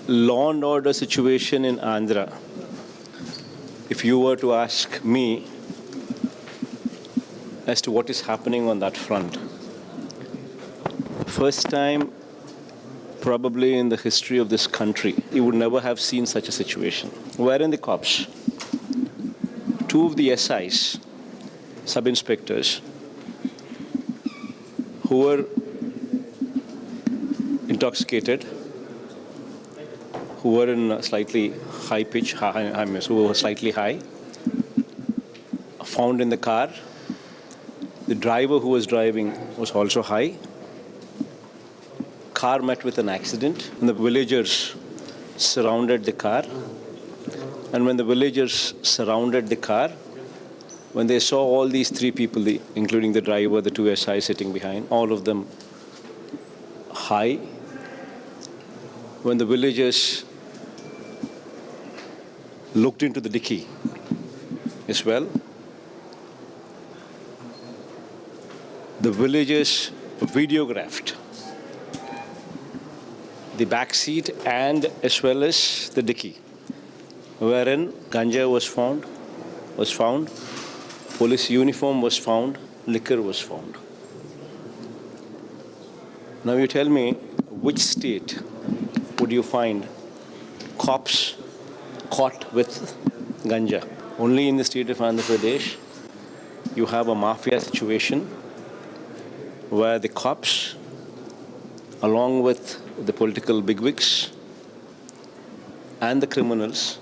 law and order situation in Andhra, if you were to ask me as to what is happening on that front, first time probably in the history of this country, you would never have seen such a situation. Wherein the cops, two of the SIs, sub-inspectors, who were intoxicated, who were in a slightly high pitch, who were slightly high, found in the car. The driver who was driving was also high. Car met with an accident, and the villagers surrounded the car. And when the villagers surrounded the car, when they saw all these three people, including the driver, the two SIs sitting behind, all of them high, when the villagers looked into the dicky as well, the villagers videographed the back seat and as well as the dicky, wherein ganja was found, police uniform was found, liquor was found. Now you tell me, which state would you find cops caught with ganja? Only in the state of Andhra Pradesh, you have a mafia situation where the cops, along with the political bigwigs and the criminals,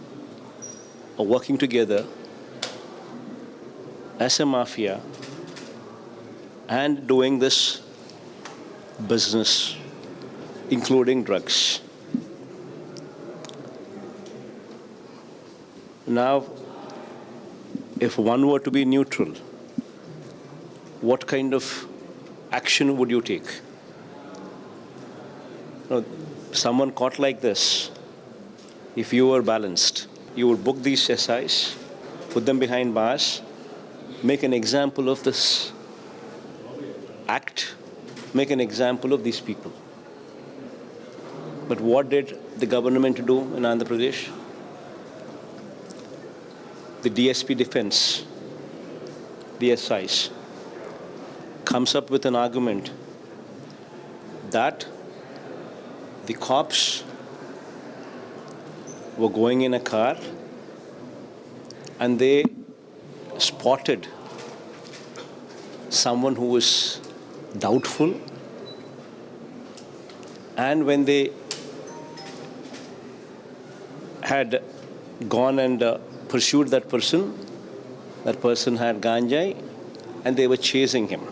are working together as a mafia and doing this business, including drugs. Now, if one were to be neutral, what kind of action would you take? Someone caught like this, if you were balanced, you would book these SIs, put them behind bars, make an example of this act, make an example of these people. But what did the government do in Andhra Pradesh? The DSP defense, the SIs, comes up with an argument that the cops were going in a car and they spotted someone who was doubtful, and when they had gone and pursued that person had ganja and they were chasing him.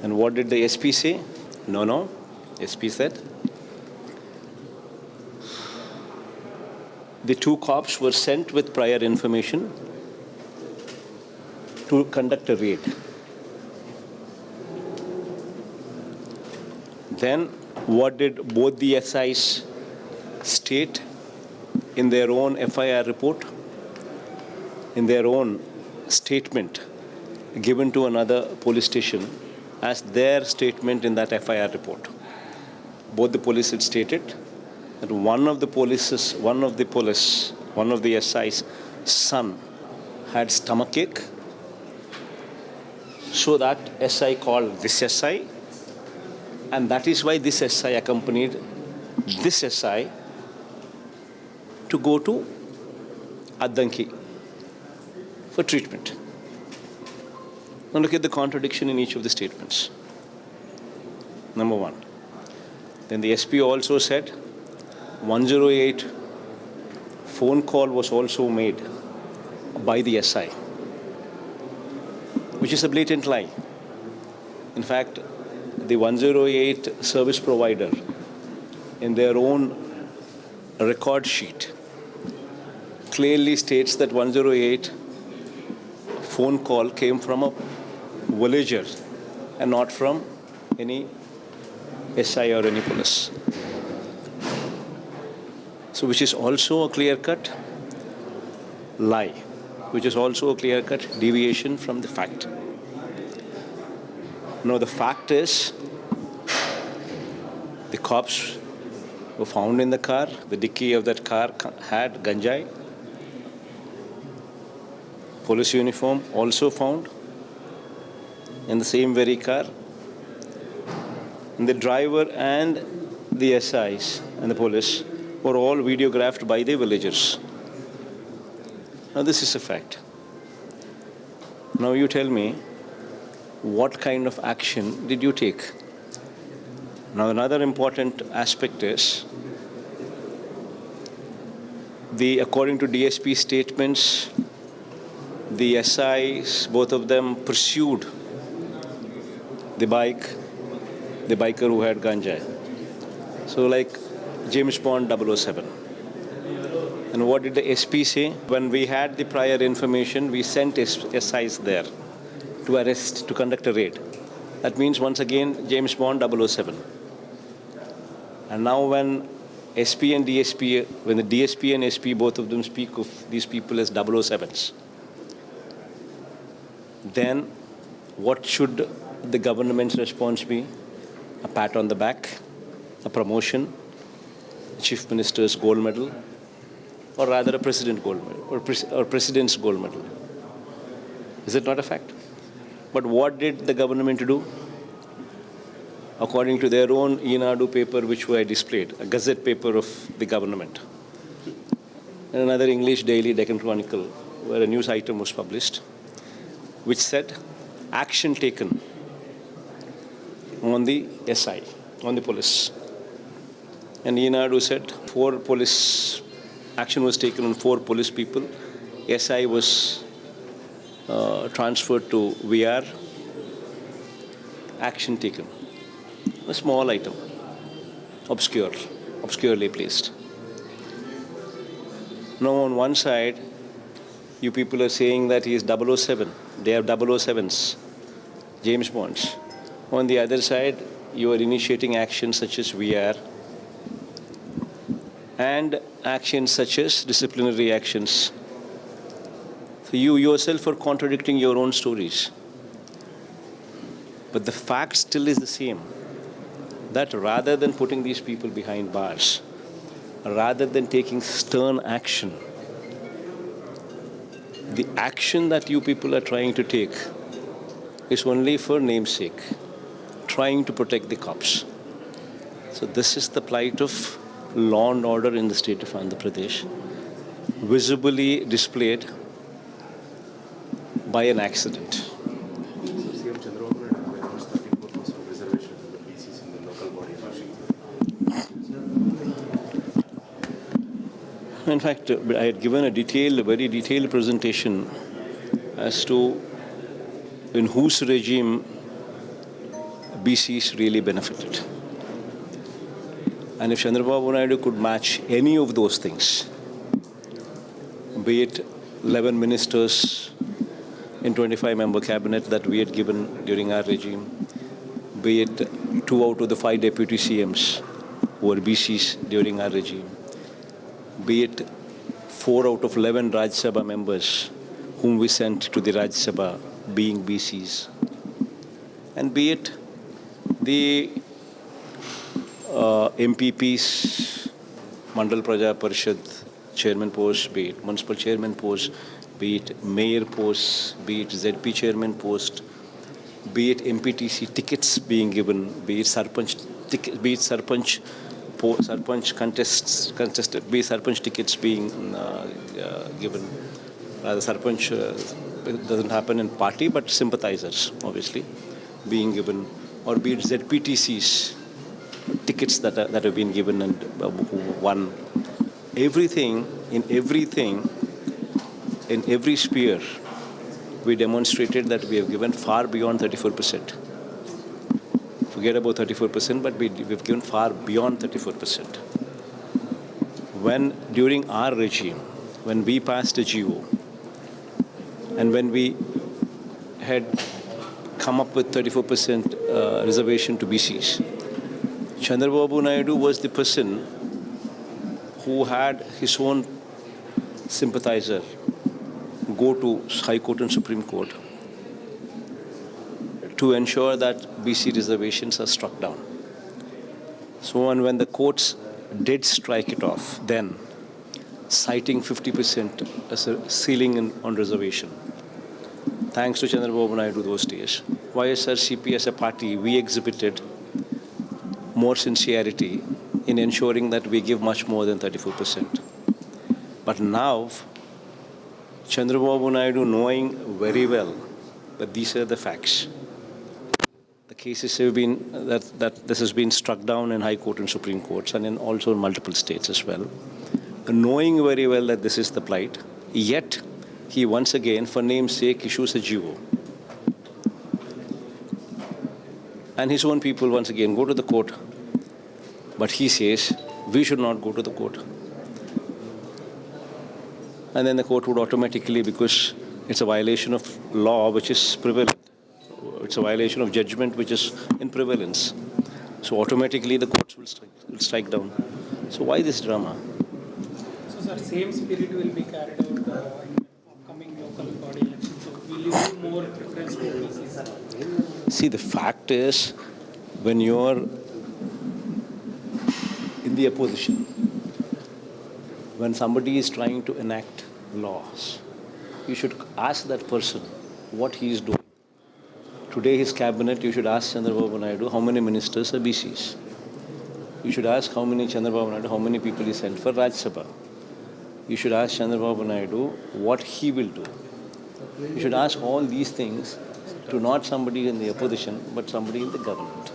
And what did the SP say? No, SP said the two cops were sent with prior information to conduct a raid. Then what did both the SIs state in their own FIR report, in their own statement given to another police station as their statement in that FIR report? Both the police had stated that one of the SI's son had stomachache, so that SI called this SI, and that is why this SI accompanied this SI to go to Addanki for treatment. Now look at the contradiction in each of the statements. Number one. Then the SP also said 108 phone call was also made by the SI, which is a blatant lie. In fact, the 108 service provider, in their own record sheet, clearly states that 108 phone call came from a villager and not from any SI or any police. So which is also a clear-cut lie, which is also a clear-cut deviation from the fact. Now the fact is, the cops were found in the car. The dicky of that car had ganjai. Police uniform also found in the same very car. And the driver and the SIs and the police were all videographed by the villagers. Now this is a fact. Now you tell me, what kind of action did you take? Now another important aspect is, according to DSP statements, the SIs, both of them pursued the biker who had ganja. So like James Bond 007. And what did the SP say? When we had the prior information, we sent SIs there to arrest, to conduct a raid. That means once again James Bond 007. And now when SP and DSP, when the DSP and SP, both of them speak of these people as 007s, then what should the government's response be? A pat on the back, a promotion, a Chief Minister's gold medal, or rather a President gold medal, or President's gold medal? Is it not a fact? But what did the government do? According to their own Eenadu paper, which were displayed, a gazette paper of the government, and another English daily, Deccan Chronicle, where a news item was published, which said, action taken on the SI, on the police. And Eenadu said, action was taken on 4 police people. SI was transferred to VR. Action taken. A small item, obscurely placed. Now on one side, you people are saying that he is 007. They have 007s, James Bonds. On the other side, you are initiating actions such as VR and actions such as disciplinary actions. So you yourself are contradicting your own stories. But the fact still is the same, that rather than putting these people behind bars, rather than taking stern action, the action that you people are trying to take is only for namesake, trying to protect the cops. So this is the plight of law and order in the state of Andhra Pradesh, visibly displayed by an accident. CM Chandrababu Naidu announced 34% reservation in the PCs in the local body election. In fact, I had given a very detailed presentation as to in whose regime BCs really benefited. And if Chandrababu Naidu could match any of those things, be it 11 ministers in 25-member cabinet that we had given during our regime, be it 2 out of the 5 deputy CMs who were BCs during our regime, be it 4 out of 11 Rajya Sabha members whom we sent to the Rajya Sabha being BCs, and be it the MPPs, Mandal Praja Parishad chairman post, be it municipal chairman post, be it mayor post, be it ZP chairman post, be it MPTC tickets being given, be it Sarpanch contested, be it Sarpanch tickets being given. The Sarpanch doesn't happen in party, but sympathizers, obviously, being given, or be it ZPTCs tickets that have been given and who won. Everything, in every sphere, we demonstrated that we have given far beyond 34%. Forget about 34%, but we've given far beyond 34%. When, during our regime, when we passed a GO, and when we had come up with 34% reservation to BCs, Chandrababu Naidu was the person who had his own sympathizer go to High Court and Supreme Court to ensure that BC reservations are struck down. So when the courts did strike it off then, citing 50% as a ceiling on reservation. Thanks to Chandrababu Naidu those days. YSRCP as a party, we exhibited more sincerity in ensuring that we give much more than 34%. But now, Chandrababu Naidu knowing very well that these are the facts. The cases have been, that this has been struck down in High Court and Supreme Courts and in also in multiple states as well. Knowing very well that this is the plight, yet he once again, for name's sake, issues a GO. And his own people once again go to the court. But he says, we should not go to the court. And then the court would automatically, because it's a violation of law which is prevalent, it's a violation of judgment which is in prevalence. So automatically the courts will strike down. So why this drama? So, sir, same spirit will be carried out in upcoming local body elections. So, will you give more preference to PCs? See, the fact is, when you're in the opposition, when somebody is trying to enact laws, you should ask that person what he is doing. Today, his cabinet, you should ask Chandrababu Naidu how many ministers are BCs. You should ask how many people he sent for Rajya Sabha. You should ask Chandrababu Naidu what he will do. You should ask all these things to not somebody in the opposition, but somebody in the government.